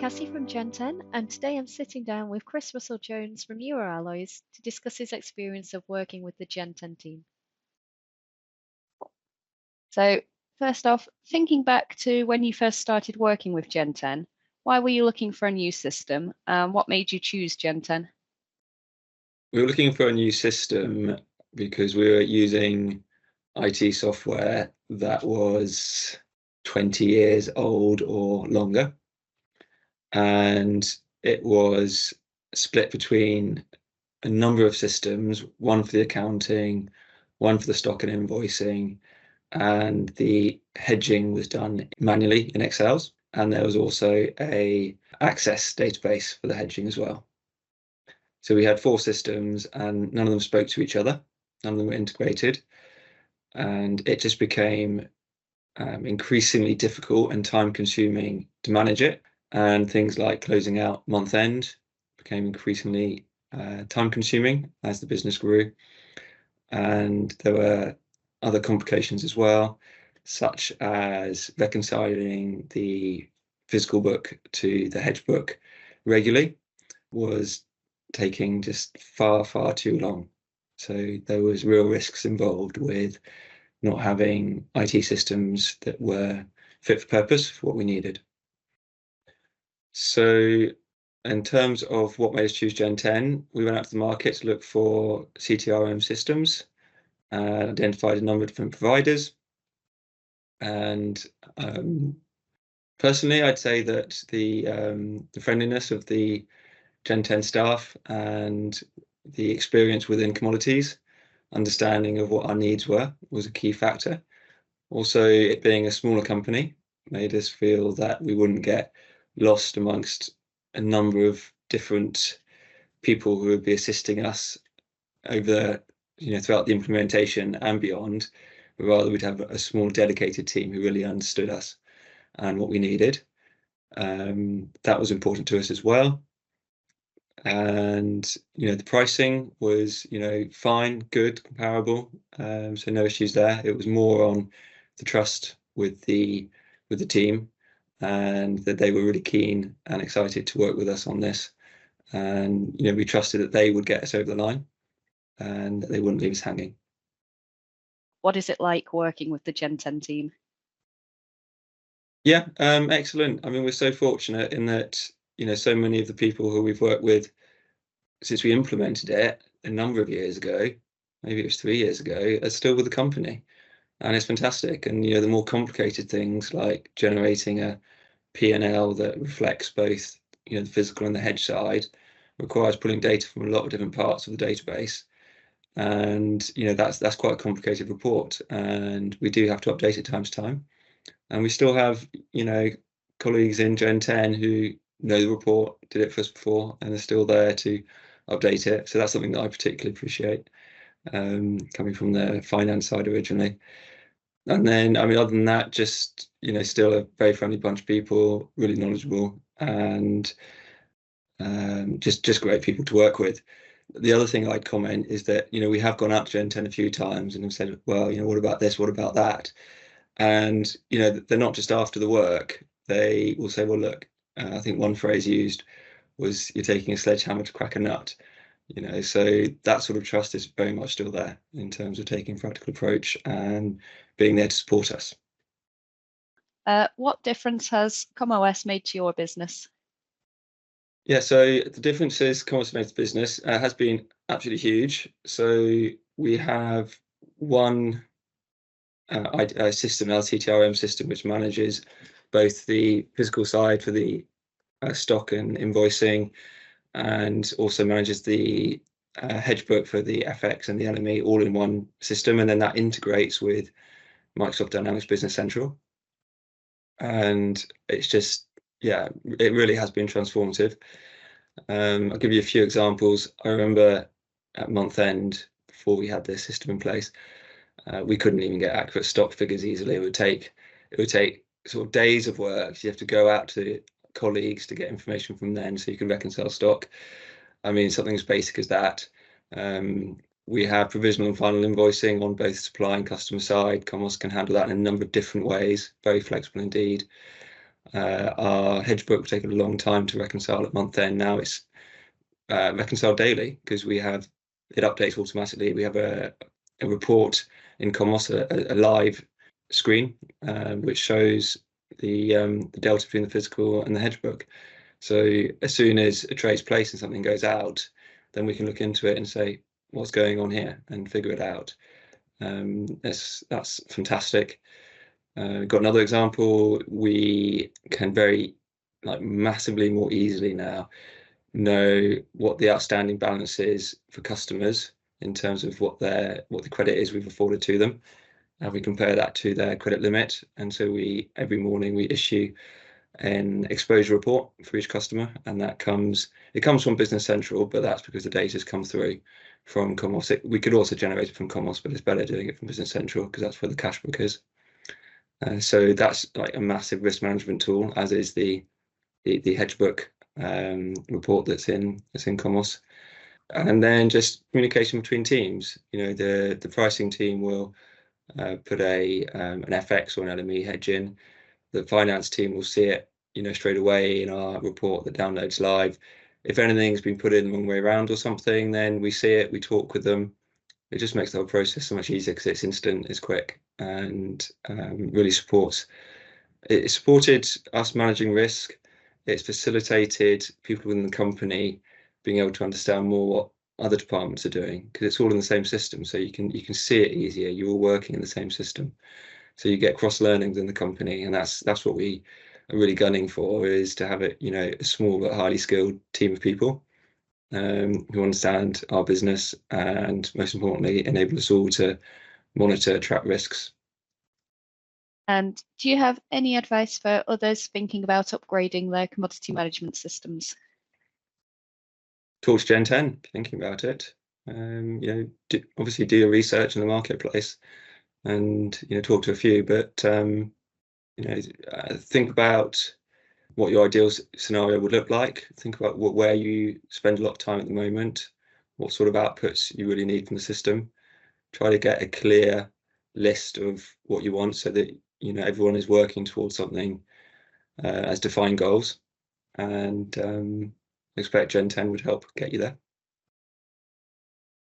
Cassie from Gen 10, and today I'm sitting down with Chris Russell-Jones from Euroalloys to discuss his experience of working with the Gen 10 team. So, first off, thinking back to when you first started working with Gen 10, why were you looking for a new system? What made you choose Gen 10? We were looking for a new system because we were using IT software that was 20 years old or longer. And it was split between a number of systems, one for the accounting, one for the stock and invoicing, and the hedging was done manually in Excels. And there was also a Access database for the hedging as well. So we had 4 systems and none of them spoke to each other. None of them were integrated. And it just became increasingly difficult and time consuming to manage it. And things like closing out month end became increasingly time consuming as the business grew. And there were other complications as well, such as reconciling the physical book to the hedge book regularly was taking just far, far too long. So there was real risks involved with not having IT systems that were fit for purpose for what we needed. So in terms of what made us choose Gen 10, we went out to the market to look for CTRM systems and identified a number of different providers. And personally, I'd say that the friendliness of the Gen 10 staff and the experience within commodities, understanding of what our needs were, was a key factor. Also, it being a smaller company made us feel that we wouldn't get lost amongst a number of different people who would be assisting us over, throughout the implementation and beyond. But rather, we'd have a small dedicated team who really understood us and what we needed. That was important to us as well. And the pricing was fine, good, comparable, so no issues there. It was more on the trust with the team, and that they were really keen and excited to work with us on this. And we trusted that they would get us over the line and that they wouldn't leave us hanging. What is it like working with the Gen 10 team? Yeah, excellent. I mean, we're so fortunate in that so many of the people who we've worked with since we implemented it a number of years ago, maybe it was 3 years ago, are still with the company. And it's fantastic. And the more complicated things like generating a P&L that reflects both the physical and the hedge side requires pulling data from a lot of different parts of the database. And that's quite a complicated report. And we do have to update it time to time. And we still have colleagues in Gen 10 who know the report, did it for us before, and are still there to update it. So that's something that I particularly appreciate, coming from the finance side originally. And then, I mean, other than that, just still a very friendly bunch of people, really knowledgeable, and just great people to work with. The other thing I'd comment is that we have gone out to Gen 10 a few times and have said, well, what about this? What about that? And they're not just after the work. They will say, well, look, I think one phrase used was, "You're taking a sledgehammer to crack a nut." So that sort of trust is very much still there in terms of taking a practical approach and being there to support us. What difference has CommOS made to your business? Yeah, so the differences CommOS made to business has been absolutely huge. So we have one system, LTTRM system, which manages both the physical side for the stock and invoicing, and also manages the hedge book for the FX and the LME all in one system. And then that integrates with Microsoft Dynamics Business Central. And it's just, yeah, it really has been transformative. I'll give you a few examples. I remember at month end, before we had this system in place, we couldn't even get accurate stock figures easily. It would take sort of days of work. You have to go out to colleagues to get information from them so you can reconcile stock. I mean, something as basic as that. We have provisional and final invoicing on both supply and customer side. CommOS can handle that in a number of different ways, very flexible indeed. Our hedge book will take a long time to reconcile at month end. Now it's reconciled daily because it updates automatically. We have a report in CommOS, a live screen, which shows the delta between the physical and the hedge book. So as soon as a trade's placed and something goes out, then we can look into it and say, what's going on here, and figure it out. That's fantastic. Got another example. We can massively more easily now know what the outstanding balance is for customers in terms of what the credit is we've afforded to them, and we compare that to their credit limit. And so every morning we issue an exposure report for each customer, and it comes from Business Central, but that's because the data's come through from CommOS. We could also generate it from CommOS, but it's better doing it from Business Central because that's where the cash book is. So that's like a massive risk management tool, as is the hedge book report that's in CommOS. And then just communication between teams. The pricing team will put an FX or an LME hedge in. The finance team will see it, straight away in our report that downloads live. If anything's been put in the wrong way around or something, then we see it, we talk with them. It just makes the whole process so much easier because it's instant, it's quick, and really supported us managing risk. It's facilitated people within the company being able to understand more what other departments are doing, because it's all in the same system, so you can see it easier. You're all working in the same system, so you get cross learning within the company, and that's what we are really gunning for, is to have it, a small but highly skilled team of people who understand our business, and most importantly enable us all to monitor, track risks. And do you have any advice for others thinking about upgrading their commodity management systems? Talk to Gen 10, thinking about it. Obviously do your research in the marketplace and talk to a few, but think about what your ideal scenario would look like. Think about where you spend a lot of time at the moment, what sort of outputs you really need from the system. Try to get a clear list of what you want, so that everyone is working towards something as defined goals, and expect Gen 10 would help get you there.